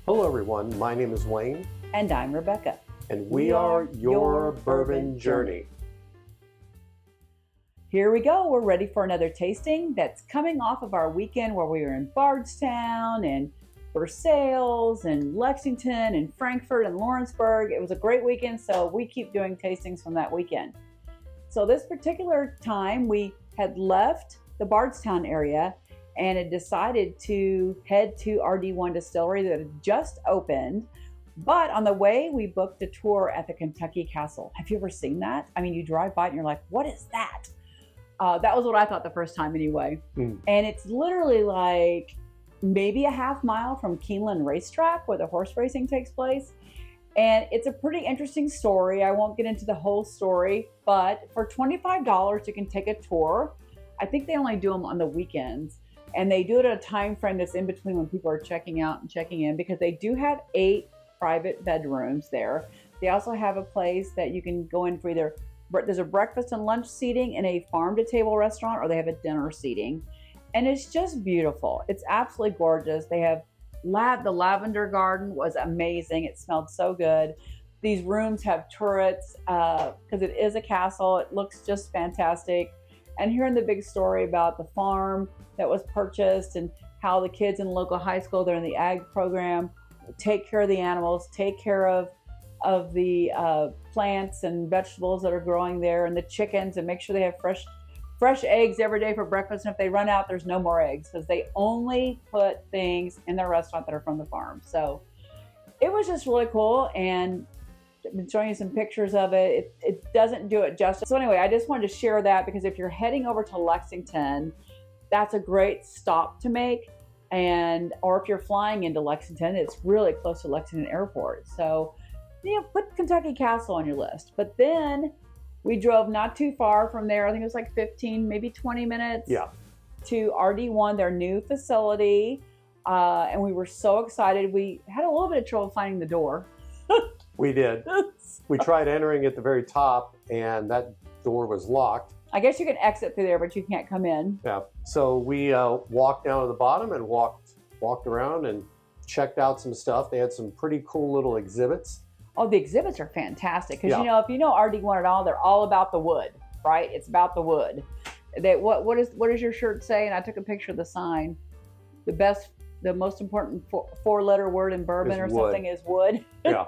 Hello everyone, my name is Wayne. And I'm Rebecca. And we are your Bourbon Journey. Here we go, we're ready for another tasting that's coming off of our weekend where we were in Bardstown and Versailles and Lexington and Frankfurt and Lawrenceburg. It was a great weekend, so we keep doing tastings from that weekend. So this particular time we had left the Bardstown area and had decided to head to RD1 Distillery that had just opened. But on the way, we booked a tour at the Kentucky Castle. Have you ever seen that? I mean, you drive by it and you're like, what is that? That was what I thought the first time anyway. And it's literally like maybe a half mile from Keeneland Racetrack where the horse racing takes place. And it's a pretty interesting story. I won't get into the whole story, but for $25, you can take a tour. I think they only do them on the weekends. And they do it at a time frame that's in between when people are checking out and checking in, because they do have 8 private bedrooms there. They also have a place that you can go in for either, there's a breakfast and lunch seating in a farm-to-table restaurant, or they have a dinner seating. And it's just beautiful. It's absolutely gorgeous. They have the lavender garden was amazing. It smelled so good. These rooms have turrets because it is a castle. It looks just fantastic. And hearing the big story about the farm that was purchased and how the kids in the local high school, they're in the ag program, take care of the animals, take care of the plants and vegetables that are growing there, and the chickens, and make sure they have fresh eggs every day for breakfast. And if they run out, there's no more eggs, because they only put things in their restaurant that are from the farm. So it was just really cool, and I've been showing you some pictures of it. It doesn't do it justice. So anyway, I just wanted to share that, because if you're heading over to Lexington, that's a great stop to make. Or if you're flying into Lexington, it's really close to Lexington Airport. So, put Kentucky Castle on your list. But then we drove not too far from there. I think it was like 15, maybe 20 minutes to RD1, their new facility. And we were so excited. We had a little bit of trouble finding the door. We did. We tried entering at the very top, and that door was locked. I guess you can exit through there, but you can't come in. Yeah. So we walked down to the bottom and walked around and checked out some stuff. They had some pretty cool little exhibits. Oh, the exhibits are fantastic. Because, if you know RD1 at all, they're all about the wood, right? It's about the wood. What does your shirt say? And I took a picture of the sign. The most important 4-letter word in bourbon or something is wood. Yeah.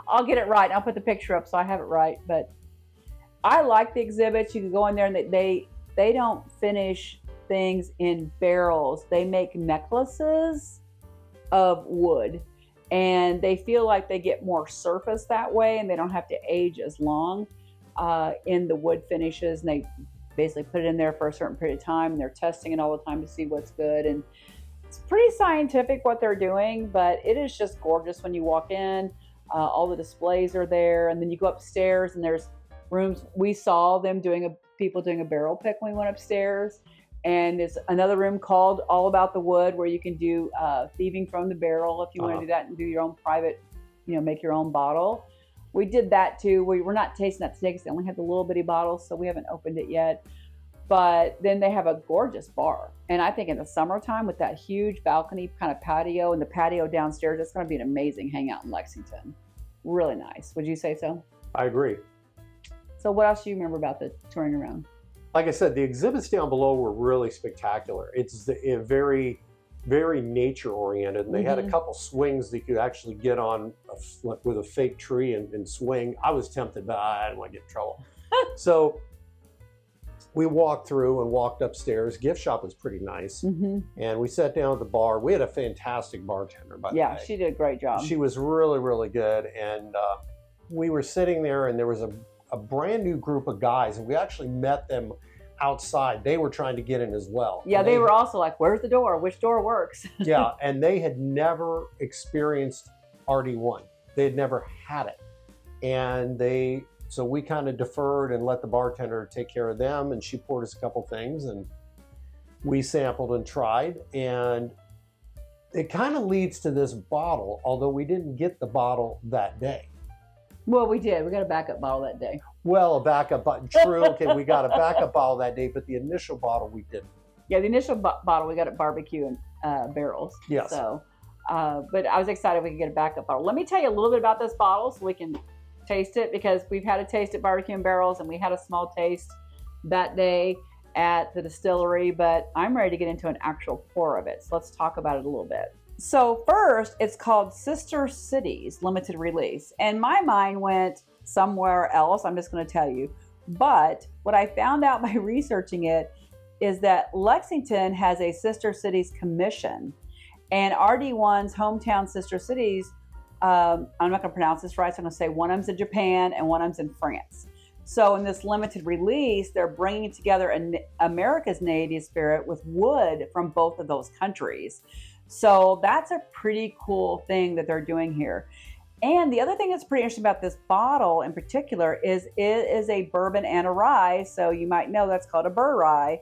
I'll get it right. I'll put the picture up so I have it right. But I like the exhibits. You can go in there, and they don't finish things in barrels. They make necklaces of wood, and they feel like they get more surface that way, and they don't have to age as long in the wood finishes. And they basically put it in there for a certain period of time, and they're testing it all the time to see what's good. And it's pretty scientific what they're doing, but it is just gorgeous when you walk in. All the displays are there, and then you go upstairs, and there's rooms. We saw them people doing a barrel pick when we went upstairs, and there's another room called All About the Wood, where you can do thieving from the barrel if you want to do that, and do your own private, make your own bottle. We did that too. We're not tasting that today because they only have the little bitty bottles, so we haven't opened it yet. But then they have a gorgeous bar, and I think in the summertime with that huge balcony kind of patio and the patio downstairs, it's going to be an amazing hangout in Lexington. Really nice. Would you say so? I agree. So what else do you remember about the touring around? Like I said, the exhibits down below were really spectacular. It's very, very nature oriented, and they had a couple swings that you could actually get on with a fake tree and swing. I was tempted, but I didn't want to get in trouble. So we walked through and walked upstairs. Gift shop was pretty nice. And we sat down at the bar. We had a fantastic bartender, by the way. Yeah, she did a great job. She was really, really good. And we were sitting there, and there was a brand new group of guys, and we actually met them outside. They were trying to get in as well. Yeah, they were also like, where's the door? Which door works? Yeah, and they had never experienced RD1. They had never had it. And so we kind of deferred and let the bartender take care of them, and she poured us a couple things, and we sampled and tried, and it kind of leads to this bottle, although we didn't get the bottle that day. Well, we did. We got a backup bottle that day. Well, a backup bottle. True. Okay, we got a backup bottle that day, but the initial bottle we didn't. Yeah, the initial bottle we got at Barbecue and Barrels. Yes. So But I was excited we could get a backup bottle. Let me tell you a little bit about this bottle so we can taste it, because we've had a taste at Barbecue and Barrels and we had a small taste that day at the distillery, but I'm ready to get into an actual pour of it. So let's talk about it a little bit. So first, it's called Sister Cities Limited Release. And my mind went somewhere else, I'm just going to tell you. But what I found out by researching it is that Lexington has a Sister Cities Commission. And RD1's hometown Sister Cities, I'm not going to pronounce this right, so I'm going to say one of them's in Japan and one of them's in France. So in this limited release, they're bringing together America's native spirit with wood from both of those countries. So that's a pretty cool thing that they're doing here. And the other thing that's pretty interesting about this bottle in particular is it is a bourbon and a rye. So you might know that's called a burr rye.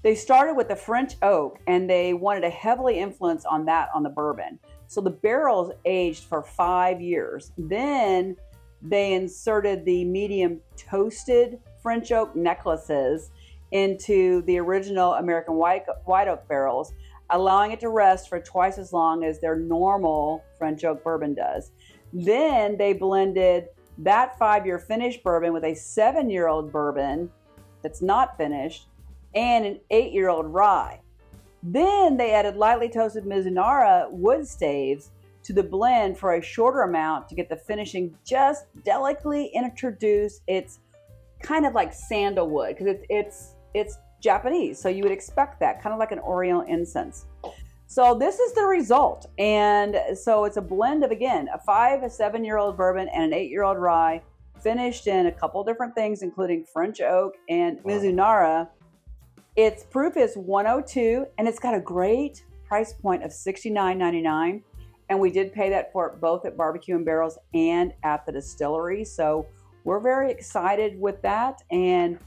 They started with the French oak and they wanted a heavily influence on that on the bourbon. So the barrel's aged for 5 years. Then they inserted the medium toasted French oak necklaces into the original American white oak barrels, allowing it to rest for twice as long as their normal French oak bourbon does. Then they blended that 5-year finished bourbon with a 7-year-old bourbon that's not finished and an 8-year-old rye. Then they added lightly toasted Mizunara wood staves to the blend for a shorter amount to get the finishing just delicately introduced. It's kind of like sandalwood because it's Japanese, so you would expect that, kind of like an Oriental incense. So this is the result, and so it's a blend of, again, a 7-year-old bourbon and an 8-year-old rye, finished in a couple different things, including French oak and Mizunara. Its proof is 102, and it's got a great price point of $69.99. And we did pay that for it both at Barbecue and Barrels and at the distillery. So we're very excited with that, and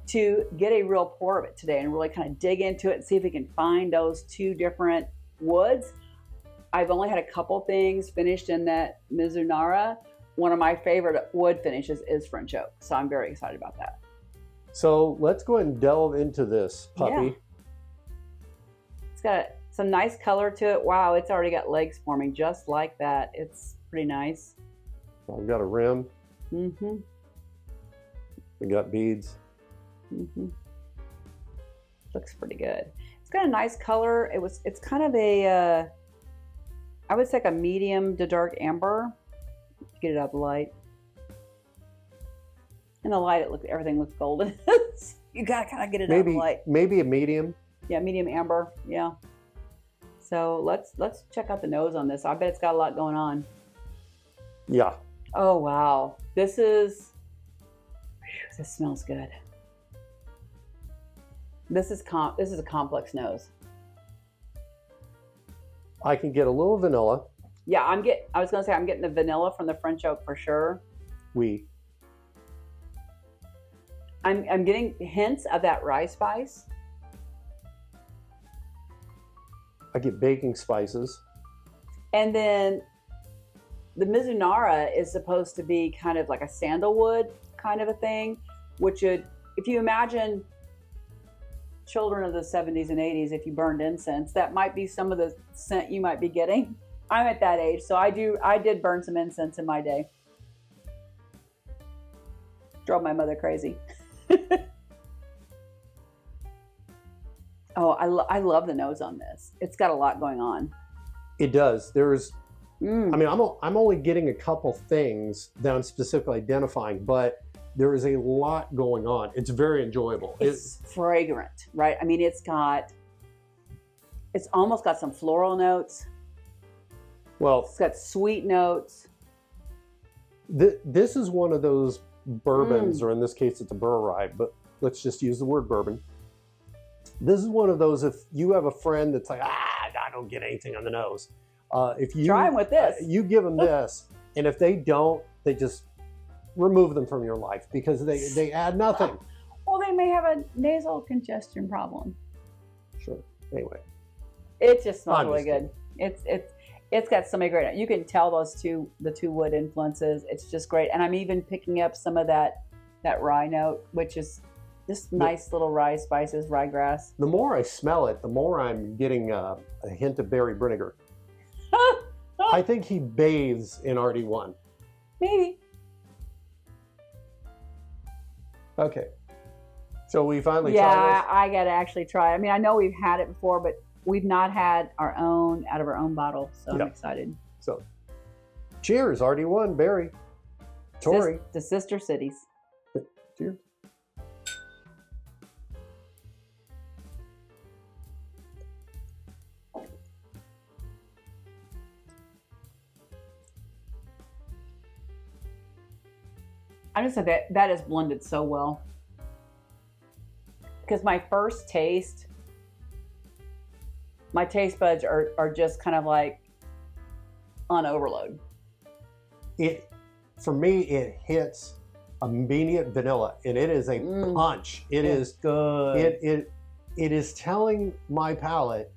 to get a real pour of it today and really kind of dig into it and see if we can find those two different woods. I've only had a couple things finished in that Mizunara. One of my favorite wood finishes is French oak. So I'm very excited about that. So let's go ahead and delve into this puppy. Yeah. It's got some nice color to it. Wow, it's already got legs forming just like that. It's pretty nice. I've got a rim. Mm-hmm. We got beads. Mm-hmm. Looks pretty good. It's got a nice color. It's kind of a, I would say like a medium to dark amber. Get it out of the light. In the light, everything looks golden. You gotta kind of get it out of the light. Maybe a medium. Yeah, medium amber. Yeah. So let's check out the nose on this. I bet it's got a lot going on. Yeah. Oh wow, this smells good. This is a complex nose. I can get a little vanilla. Yeah, I'm getting the vanilla from the French oak for sure. I'm getting hints of that rye spice. I get baking spices. And then the Mizunara is supposed to be kind of like a sandalwood kind of a thing, which would, if you imagine children of the 70s and 80s, if you burned incense, that might be some of the scent you might be getting. I'm at that age, so I did burn some incense in my day. Drove my mother crazy. Oh, I love the nose on this. It's got a lot going on. It does. I mean, I'm only getting a couple things that I'm specifically identifying, but there is a lot going on. It's very enjoyable. It's fragrant, right? I mean, it's almost got some floral notes. Well, it's got sweet notes. This is one of those bourbons, or in this case, it's a burr rye, but let's just use the word bourbon. This is one of those, if you have a friend that's like, I don't get anything on the nose. If you try them with this, you give them this, and if they don't, they just remove them from your life because they add nothing. Well, they may have a nasal congestion problem. Sure. Anyway, it just smells really good. It's got so many great. You can tell the two wood influences. It's just great, and I'm even picking up some of that rye note, which is just nice little rye spices, ryegrass. The more I smell it, the more I'm getting a hint of berry Brinegar. I think he bathes in RD1. Maybe. Okay. So we finally Yeah, tried this? I got to actually try. I mean, I know we've had it before, but we've not had our own out of our own bottle. So I'm excited. So cheers, RD1, Barry, Tori. The sister cities. Cheers. I just said that is blended so well. Because my first taste, my taste buds are just kind of like on overload. For me, it hits immediate vanilla, and it is a punch. It is good. It is telling my palate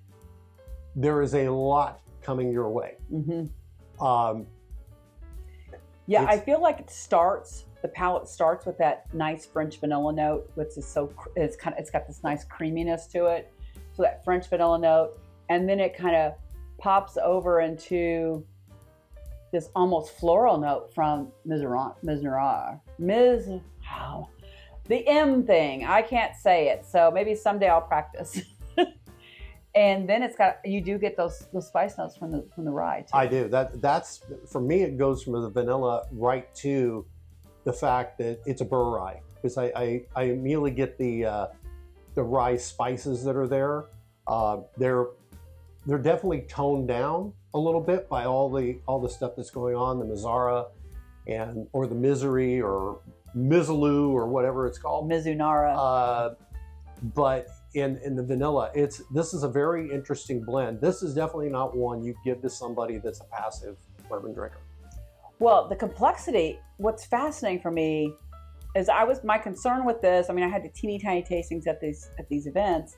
there is a lot coming your way. Yeah, I feel like the palate starts with that nice French vanilla note, which is it's got this nice creaminess to it. So that French vanilla note, and then it kind of pops over into this almost floral note from Mizunara. The M thing. I can't say it, so maybe someday I'll practice. And then you do get those spice notes from the rye too. I do. That's for me. It goes from the vanilla right to the fact that it's a burr rye, because I immediately get the rye spices that are there. They're definitely toned down a little bit by all the stuff that's going on, the Mizunara or the Misery or Mizaloo or whatever it's called. Mizunara. But in the vanilla, this is a very interesting blend. This is definitely not one you give to somebody that's a passive bourbon drinker. Well, the complexity, what's fascinating for me is my concern with this, I mean, I had the teeny tiny tastings at these events.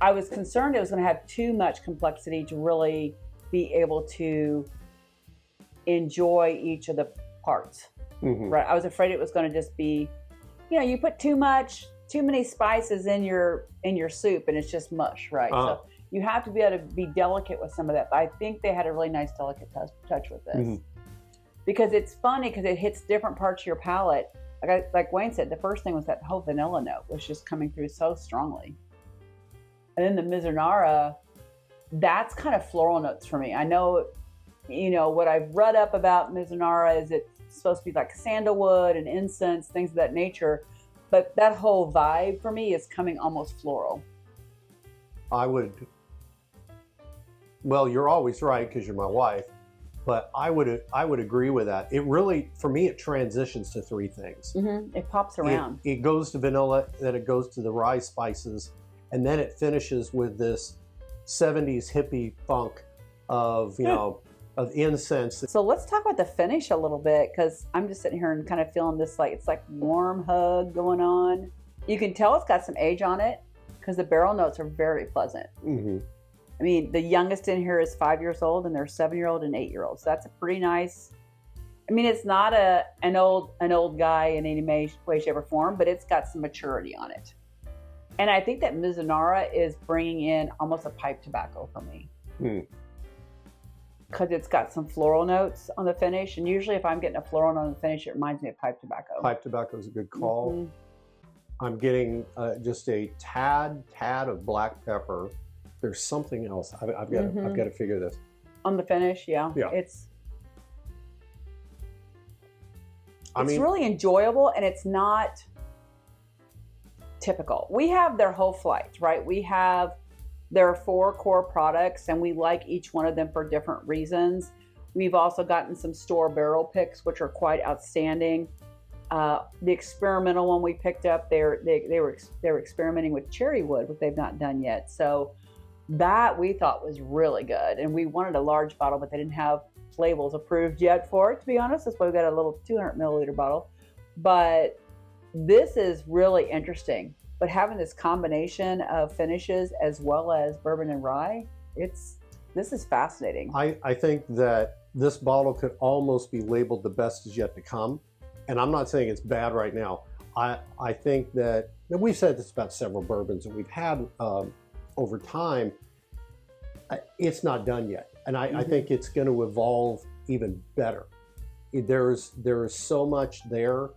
I was concerned it was going to have too much complexity to really be able to enjoy each of the parts. Right? I was afraid it was going to just be, you put too many spices in your soup and it's just mush, right? So you have to be able to be delicate with some of that. But I think they had a really nice delicate touch with this. Because it's funny because it hits different parts of your palate. Like Wayne said, the first thing was that whole vanilla note was just coming through so strongly. And then the Mizunara, that's kind of floral notes for me. I know, what I've read up about Mizunara is it's supposed to be like sandalwood and incense, things of that nature. But that whole vibe for me is coming almost floral. Well, you're always right because you're my wife, but I would agree with that. It really, for me, it transitions to three things. It pops around. It goes to vanilla, then it goes to the rye spices, and then it finishes with this 70s hippie funk of, of incense. So let's talk about the finish a little bit, because I'm just sitting here and kind of feeling this it's like warm hug going on. You can tell it's got some age on it because the barrel notes are very pleasant. I mean, the youngest in here is 5 years old, and there's 7-year-old and 8-year-old. So that's a pretty nice. I mean, it's not an old guy in any way, shape, or form, but it's got some maturity on it. And I think that Mizunara is bringing in almost a pipe tobacco for me. Because it's got some floral notes on the finish. And usually if I'm getting a floral note on the finish, it reminds me of pipe tobacco. Pipe tobacco is a good call. I'm getting just a tad of black pepper. There's something else. I've got to figure this. On the finish, yeah. It's really enjoyable, and it's not typical. We have their whole flight, right? There are 4 core products, and we like each one of them for different reasons. We've also gotten some store barrel picks, which are quite outstanding. The experimental one we picked up, they were experimenting with cherry wood, which they've not done yet. So that we thought was really good, and we wanted a large bottle, but they didn't have labels approved yet for it, to be honest. That's why we got a little 200 milliliter bottle. But this is really interesting. But having this combination of finishes as well as bourbon and rye, this is fascinating. I think that this bottle could almost be labeled the best is yet to come. And I'm not saying it's bad right now. I think that, and we've said this about several bourbons that we've had over time, It's not done yet, and I think it's going to evolve even better. There's so much there.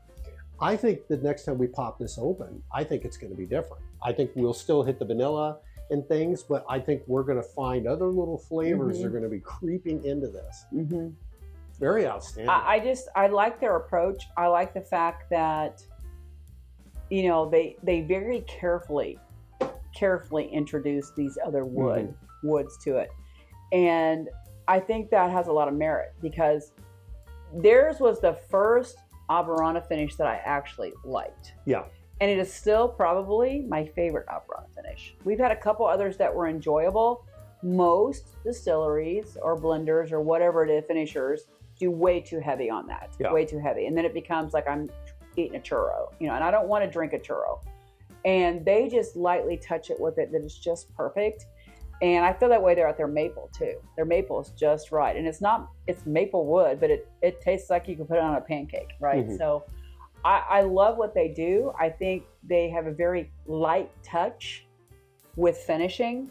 I think the next time we pop this open, I think it's going to be different. I think we'll still hit the vanilla and things, but I think we're going to find other little flavors that are going to be creeping into this. Very outstanding. I like their approach. I like the fact that, you know, they very carefully introduce these other woods to it. And I think that has a lot of merit because theirs was the first Averana finish that I actually liked. Yeah. And it is still probably my favorite Averana finish. We've had a couple others that were enjoyable. Most distilleries or blenders or whatever it is, finishers, do way too heavy on that. Yeah. Way too heavy. And then it becomes like I'm eating a churro, you know, and I don't want to drink a churro. And they just lightly touch it with it that is just perfect. And I feel that way there at their maple too. Their maple is just right. And it's maple wood, but it tastes like you can put it on a pancake, right? So I love what they do. I think they have a very light touch with finishing,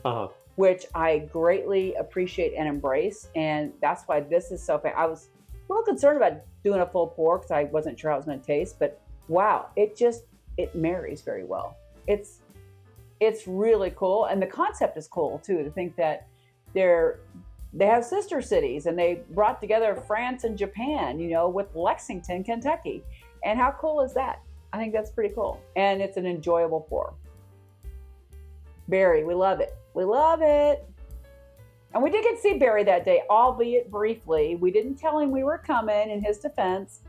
which I greatly appreciate and embrace. And that's why this is so fun. I was a little concerned about doing a full pour because I wasn't sure how it was going to taste, but wow, it marries very well. It's really cool, and the concept is cool too. To think that they have sister cities, and they brought together France and Japan, you know, with Lexington, Kentucky, and how cool is that? I think that's pretty cool, and it's an enjoyable pour. Barry, we love it. We love it. And we did get to see Barry that day, albeit briefly. We didn't tell him we were coming, in his defense.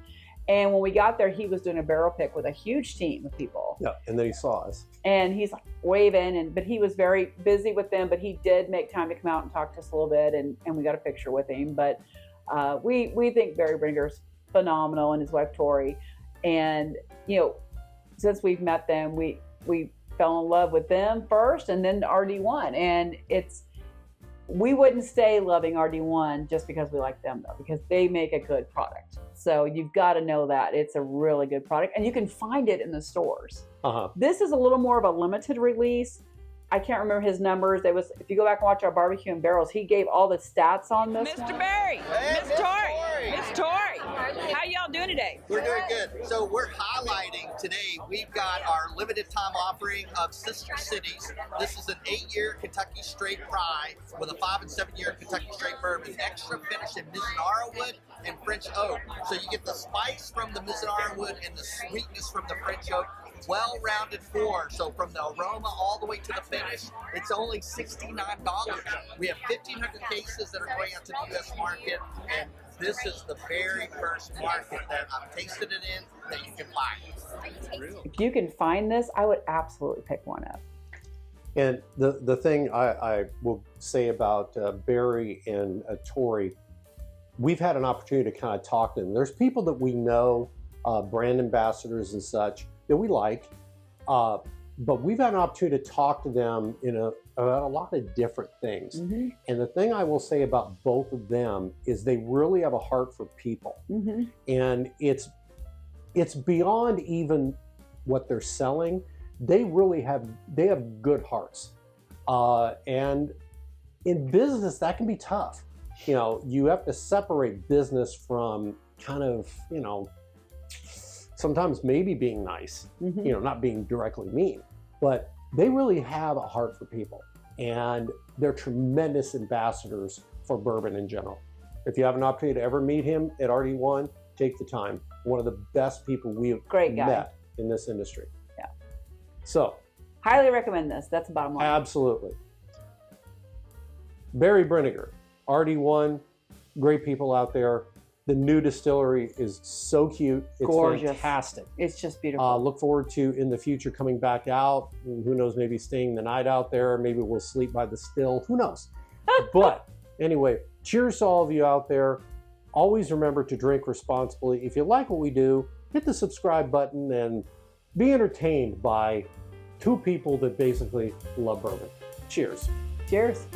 And when we got there, he was doing a barrel pick with a huge team of people. Yeah, and then he saw us. And he's like waving, but he was very busy with them. But he did make time to come out and talk to us a little bit, and we got a picture with him. But we think Barry Brinegar's phenomenal, and his wife Tori. And you know, since we've met them, we fell in love with them first, and then RD1. And we wouldn't stay loving RD1 just because we like them, though, because they make a good product. So you've got to know that it's a really good product, and you can find it in the stores. This is a little more of a limited release. I can't remember his numbers. If you go back and watch our barbecue and barrels, he gave all the stats on this. Mr. Barry, Miss Tori, Miss Tori, how y'all doing today? We're doing good. So we're highlighting today. We've got our limited time offering of Sister Cities. This is an 8-year Kentucky straight rye with a 5- and 7-year Kentucky straight bourbon, extra finish in Mizunara wood and French oak. So you get the spice from the Mizunara wood and the sweetness from the French oak. Well-rounded pour. So from the aroma all the way to the finish, it's only $69. We have 1,500 cases that are going out to the U.S. market, and this is the very first market that I've tasted it in that you can find. If you can find this, I would absolutely pick one up. And the thing I will say about Barry and Tori, we've had an opportunity to kind of talk to them. There's people that we know, brand ambassadors and such, that we like, but we've had an opportunity to talk to them about a lot of different things. And the thing I will say about both of them is they really have a heart for people. And it's beyond even what they're selling. They have good hearts. And in business, that can be tough. You know, you have to separate business from kind of, you know, sometimes maybe being nice, you know, not being directly mean, but they really have a heart for people, and they're tremendous ambassadors for bourbon in general. If you have an opportunity to ever meet him at RD1, take the time. One of the best people we've met in this industry. Yeah. So, highly recommend this. That's the bottom line. Absolutely. Barry Brinegar, RD1, great people out there. The new distillery is so cute. It's gorgeous. Fantastic. It's just beautiful. Look forward to, in the future, coming back out. Who knows, maybe staying the night out there. Maybe we'll sleep by the still. Who knows? But anyway, cheers to all of you out there. Always remember to drink responsibly. If you like what we do, hit the subscribe button and be entertained by two people that basically love bourbon. Cheers. Cheers.